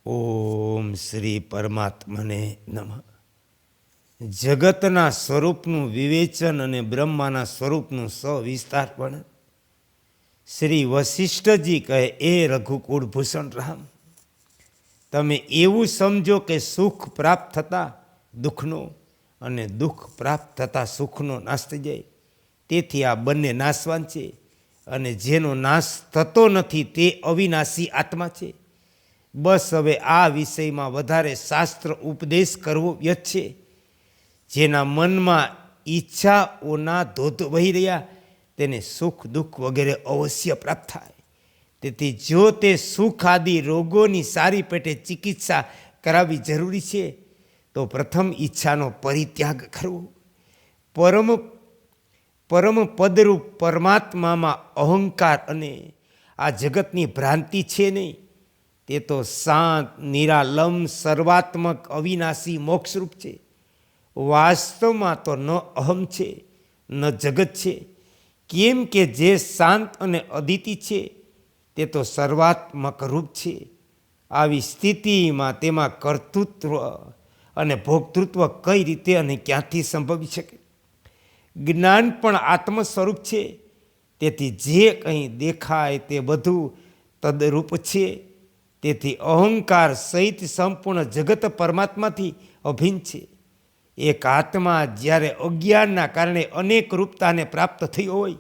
ઓમ શ્રી પરમાત્મને નમઃ. જગતના સ્વરૂપનું વિવેચન અને બ્રહ્માના સ્વરૂપનું સવિસ્તાર પણ શ્રી વશિષ્ઠજી કહે, એ રઘુકુળ ભૂષણ રામ, તમે એવું સમજો કે સુખ પ્રાપ્ત થતાં દુઃખનો અને દુઃખ પ્રાપ્ત થતાં સુખનો નાશ થઈ જાય. તેથી આ બંને નાશવાન છે અને જેનો નાશ થતો નથી તે અવિનાશી આત્મા છે. બસ હવે આ વિષયમાં વધારે શાસ્ત્ર ઉપદેશ કરવો વ્યર્થ છે. જેના મનમાં ઈચ્છાઓના ધોધ વહી રહ્યા તેને સુખ દુઃખ વગેરે અવશ્ય પ્રાપ્ત થાય. તેથી જો તે સુખ આદિ રોગોની સારી પેટે ચિકિત્સા કરાવવી જરૂરી છે તો પ્રથમ ઈચ્છાનો પરિત્યાગ કરવો. પરમ પદરૂપ પરમાત્મામાં અહંકાર અને આ જગતની ભ્રાંતિ છે નહીં. તે તો શાંત નિરાલમ સર્વાત્મક અવિનાશી મોક્ષરૂપ છે. વાસ્તવમાં તો ન અહમ છે ન જગત છે. કેમ કે જે શાંત અને અદિતિ છે તે તો સર્વાત્મક રૂપ છે. આવી સ્થિતિમાં તેમાં કર્તૃત્વ અને ભોક્તૃત્વ કઈ રીતે અને ક્યાંથી સંભવી શકે? જ્ઞાન પણ આત્મ સ્વરૂપ છે. તેથી જે કંઈ દેખાય તે બધું તદરૂપ છે. તેથી અહંકાર સહિત સંપૂર્ણ જગત પરમાત્માથી અભિન્ન છે. એક આત્મા જ્યારે અજ્ઞાનના કારણે અનેક રૂપતાને પ્રાપ્ત થઈ હોય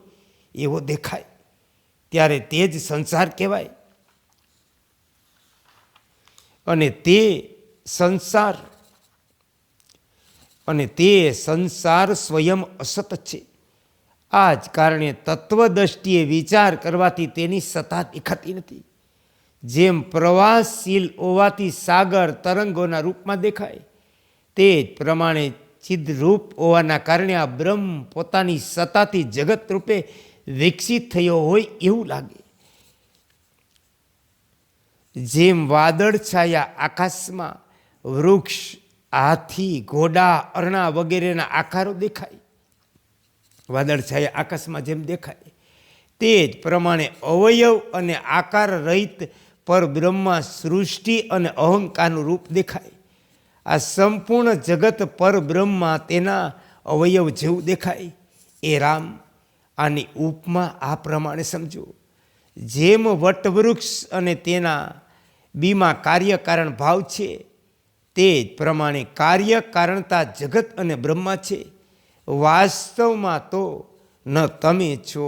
એવો દેખાય ત્યારે તે જ સંસાર કહેવાય. અને તે સંસાર સ્વયં અસત છે. આ જ કારણે તત્વદ્રષ્ટિએ વિચાર કરવાથી તેની સત્તા દેખાતી નથી. જેમ પ્રવાહશીલ હોવાથી સાગર તરંગોના રૂપમાં દેખાય તે જ પ્રમાણે ચિદરૂપ હોવાના કારણે આ બ્રહ્મ પોતાની સત્તાથી જગત રૂપે વિકસિત થયો હોય એવું લાગે. જેમ વાદળ છાયા આકાશમાં વૃક્ષ, હાથી, ઘોડા, અરણા વગેરેના આકારો દેખાય, વાદળ છાયા આકાશમાં જેમ દેખાય તે જ પ્રમાણે અવયવ અને આકાર રહિત પરબ્રહ્મમાં સૃષ્ટિ અને અહંકારનું રૂપ દેખાય. આ સંપૂર્ણ જગત પરબ્રહ્મમાં તેના અવયવ જેવું દેખાય. એ રામ, આની ઉપમા આ પ્રમાણે સમજો. જેમ વટવૃક્ષ અને તેના બીમાં કાર્યકારણ ભાવ છે તે જ પ્રમાણે કાર્યકારણતા જગત અને બ્રહ્મા છે. વાસ્તવમાં તો ન તમે છો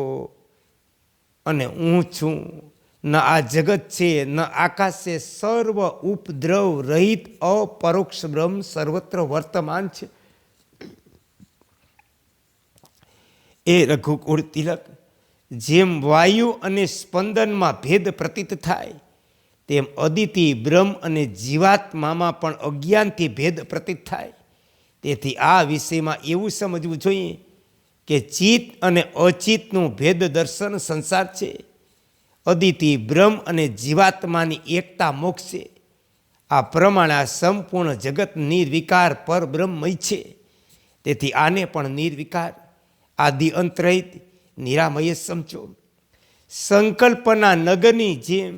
અને હું છું, ન આ જગત છે, ન આકાશ છે. સર્વ ઉપદ્રવ રહિત અપરોક્ષ બ્રહ્મ સર્વત્ર વર્તમાન છે. એ રઘુકુળ તિલક, જેમ વાયુ અને સ્પંદનમાં ભેદ પ્રતીત થાય તેમ અદિતિ બ્રહ્મ અને જીવાત્મામાં પણ અજ્ઞાનથી ભેદ પ્રતીત થાય. તેથી આ વિષયમાં એવું સમજવું જોઈએ કે ચિત્ત અને અચિતનું ભેદ દર્શન સંસાર છે. અદિતિ બ્રહ્મ અને જીવાત્માની એકતા મોક્ષ છે. આ પ્રમાણે આ સંપૂર્ણ જગત નિર્વિકાર પર બ્રહ્મમય છે. તેથી આને પણ નિર્વિકાર આદિ અંતરહિત નિરામય સમજો. સંકલ્પના નગરની જેમ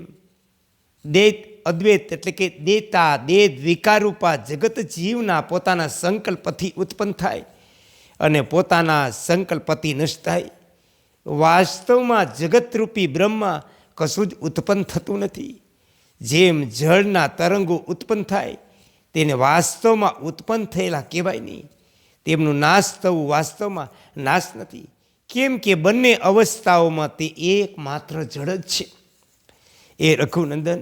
દૈત અદ્વૈત એટલે કે દેતા દેદ વિકારરૂપા જગત જીવના પોતાના સંકલ્પથી ઉત્પન્ન થાય અને પોતાના સંકલ્પથી નષ્ટ થાય. વાસ્તવમાં જગતરૂપી બ્રહ્મા કશું જ ઉત્પન્ન થતું નથી. જેમ જળના તરંગો ઉત્પન્ન થાય તેને વાસ્તવમાં ઉત્પન્ન થયેલા કહેવાય નહીં. તેમનું નાશ થવું વાસ્તવમાં નાશ નથી. કેમ કે બંને અવસ્થાઓમાં તે એકમાત્ર જળ જ છે. એ રઘુનંદન,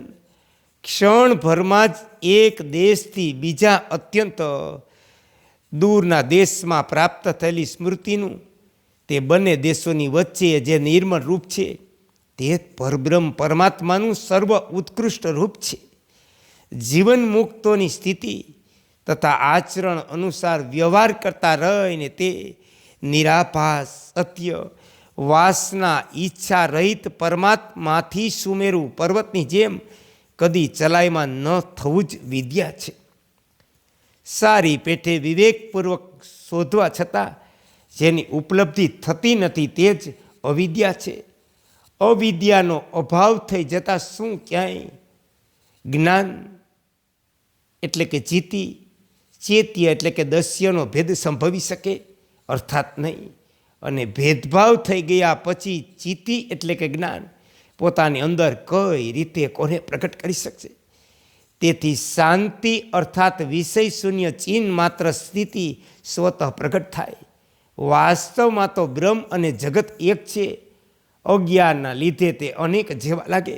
ક્ષણભરમાં જ એક દેશથી બીજા અત્યંત દૂરના દેશમાં પ્રાપ્ત થયેલી સ્મૃતિનું તે બંને દેશોની વચ્ચે જે નિર્મળ રૂપ છે તે પરબ્રહ્મ પરમાત્માનું સર્વ ઉત્કૃષ્ટ રૂપ છે. જીવન મુક્તોની સ્થિતિ તથા આચરણ અનુસાર વ્યવહાર કરતા રહીને તે નિરાભાસ સત્ય વાસના ઈચ્છા રહિત પરમાત્માથી સુમેરુ પર્વતની જેમ કદી ચલાયમાં ન થવું જ વિદ્યા છે. સારી પેઠે વિવેકપૂર્વક શોધવા છતાં જેની ઉપલબ્ધિ થતી નથી તે જ અવિદ્યા છે. અવિદ્યાનો અભાવ થઈ જતાં શું ક્યાંય જ્ઞાન એટલે કે ચિતિ, ચેત્ય એટલે કે દસ્યનો ભેદ સંભવી શકે અર્થાત નહીં. અને ભેદભાવ થઈ ગયા પછી ચિતિ એટલે કે જ્ઞાન પોતાની અંદર કઈ રીતે કોને પ્રગટ કરી શકશે. તેથી શાંતિ અર્થાત વિષય શૂન્ય ચીન માત્ર સ્થિતિ સ્વતઃ પ્રગટ થાય. વાસ્તવમાં તો બ્રહ્મ અને જગત એક છે. અજ્ઞાનના લીધે તે અનેક જેવા લાગે.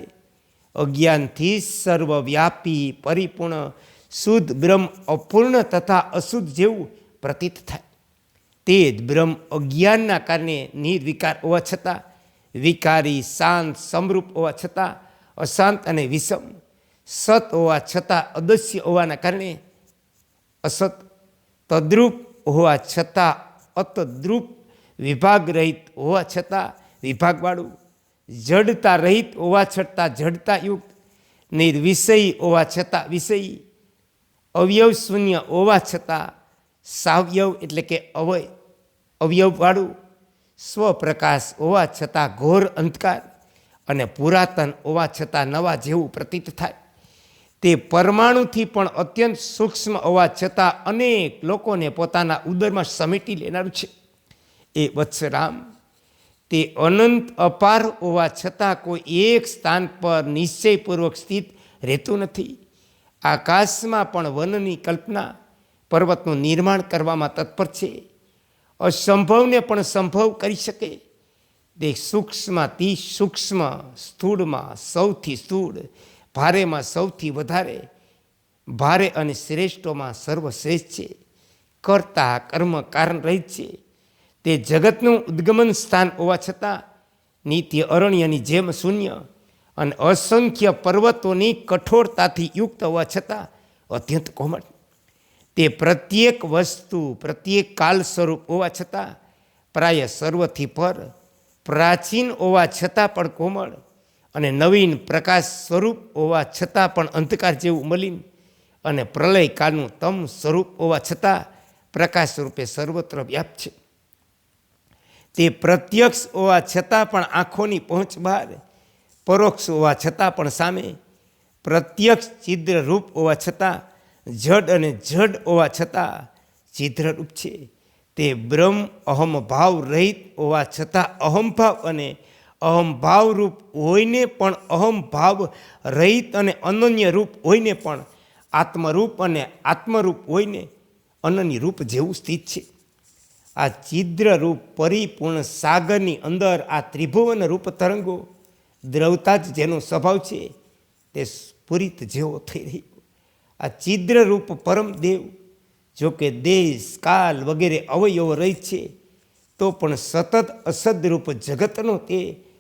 અજ્ઞાનથી સર્વવ્યાપી પરિપૂર્ણ શુદ્ધ બ્રહ્મ અપૂર્ણ તથા અશુદ્ધ જેવું પ્રતીત થાય. તે જ બ્રહ્મ અજ્ઞાનના કારણે નિર્વિકાર હોવા છતાં વિકારી, શાંત, સમરૂપ હોવા છતાં અશાંત અને વિષમ, સત હોવા છતાં અદસ્ય હોવાના કારણે અસત, તદ્રુપ હોવા છતાં અતદ્રુપ, વિભાગ રહિત હોવા છતાં વિભાગવાળું, જડતા રહિત હોવા છતાં જડતાયુક્ત, નિર્વિષયી હોવા છતાં વિષયી, અવયવ શૂન્ય હોવા છતાં સાવયવ એટલે કે અવયવવાળું, સ્વપ્રકાશ હોવા છતાં ઘોર અંધકાર અને પુરાતન હોવા છતાં નવા જેવું પ્રતીત થાય. તે પરમાણુથી પણ અત્યંત સૂક્ષ્મ હોવા છતાં અનેક લોકોને પોતાના ઉદરમાં સમેટી લેનારું છે. એ વત્સરામ, તે અનંત અપાર હોવા છતાં કોઈ એક સ્થાન પર નિશ્ચયપૂર્વક સ્થિત રહેતું નથી. આકાશમાં પણ વનની કલ્પના, પર્વતનું નિર્માણ કરવામાં તત્પર છે. અસંભવને પણ સંભવ કરી શકે. તે સૂક્ષ્મથી સૂક્ષ્મ, સ્થૂળમાં સૌથી સ્થૂળ, ભારેમાં સૌથી વધારે ભારે અને શ્રેષ્ઠોમાં સર્વશ્રેષ્ઠ છે. કર્તા કર્મ કારણ રહિત છે. તે જગતનું ઉદ્ગમન સ્થાન હોવા છતાં નિત્ય અરણ્યની જેમ શૂન્ય અને અસંખ્ય પર્વતોની કઠોરતાથી યુક્ત હોવા છતાં અત્યંત કોમળ. તે પ્રત્યેક વસ્તુ પ્રત્યેક કાલ સ્વરૂપ હોવા છતાં પ્રાય સર્વથી પર, પ્રાચીન હોવા છતાં પણ કોમળ અને નવીન પ્રકાશ સ્વરૂપ હોવા છતાં પણ અંધકાર જેવું મલિન અને પ્રલય કાળનું તમ સ્વરૂપ હોવા છતાં પ્રકાશ સ્વરૂપે સર્વત્ર વ્યાપ છે. તે પ્રત્યક્ષ હોવા છતાં પણ આંખોની પહોંચ બહાર, પરોક્ષ હોવા છતાં પણ સામે, પ્રત્યક્ષ છિદ્ર રૂપ હોવા છતાં જડ અને જડ હોવા છતાં છિદ્રરૂપ છે. તે બ્રહ્મ અહમભાવ રહિત હોવા છતાં અહમભાવ અને અહમભાવ રૂપ હોઈને પણ અહમભાવ રહિત અને અનન્ય રૂપ હોઈને પણ આત્મરૂપ અને આત્મરૂપ હોઈને અનન્ય રૂપ જેવું સ્થિત છે. આ છિદ્રરૂપ પરિપૂર્ણ સાગરની અંદર આ ત્રિભુવન રૂપ તરંગો દ્રવતા જ જેનો સ્વભાવ છે તે સ્ફુરિત જેવો થઈ રહ્યો. આ છિદ્રરૂપ પરમદેવ જોકે દેશ, કાલ વગેરે અવયવો રહિત છે તો પણ સતત અસદરૂપ જગતનો તે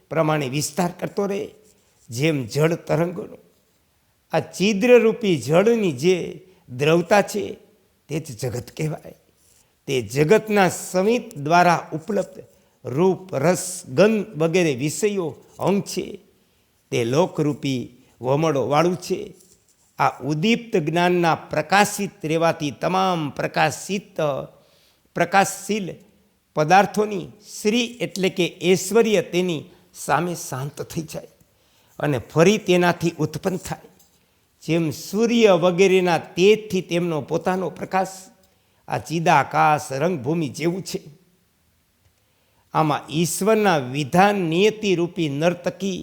પ્રમાણે વિસ્તાર કરતો રહે જેમ જળ તરંગોનો. આ છિદ્રરૂપી જળની જે દ્રવતા છે તે જ જગત કહેવાય. તે જગતના સમિત દ્વારા ઉપલબ્ધ રૂપ, રસ, ગંધ વગેરે વિષયો અંગ છે. તે લોકરૂપી વમળો વાળું છે. આ ઉદીપ્ત જ્ઞાનના પ્રકાશિત રહેવાથી તમામ પ્રકાશશીલ પદાર્થોની શ્રી એટલે કે ઐશ્વર્ય તેની સામે શાંત થઈ જાય અને ફરી તેનાથી ઉત્પન્ન થાય. જેમ સૂર્ય વગેરેના તેજથી તેમનો પોતાનો પ્રકાશ આ ચિદાકાશ રંગભૂમિ જેવું છે. આમાં ઈશ્વરના વિધાન નિયતિ રૂપી નર્તકી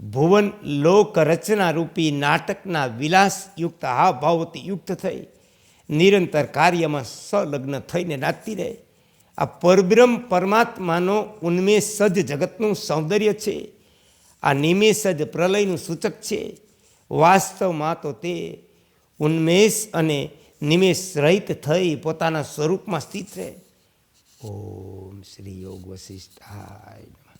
ભુવન લોક રચના રૂપી નાટકના વિલાસયુક્ત હાવભાવોથી યુક્ત થઈ નિરંતર કાર્યમાં સંલગ્ન થઈને નાચતી રહે. આ પરબ્રહ્મ પરમાત્માનો ઉન્મેષ જ જગતનું સૌંદર્ય છે. આ નિમેષ જ પ્રલયનું સૂચક છે. વાસ્તવમાં તો તે ઉન્મેષ અને નિમેષ રહિત થઈ પોતાના સ્વરૂપમાં સ્થિત રહે. ઓમ શ્રી યોગ વશિષ્ઠાય નમઃ.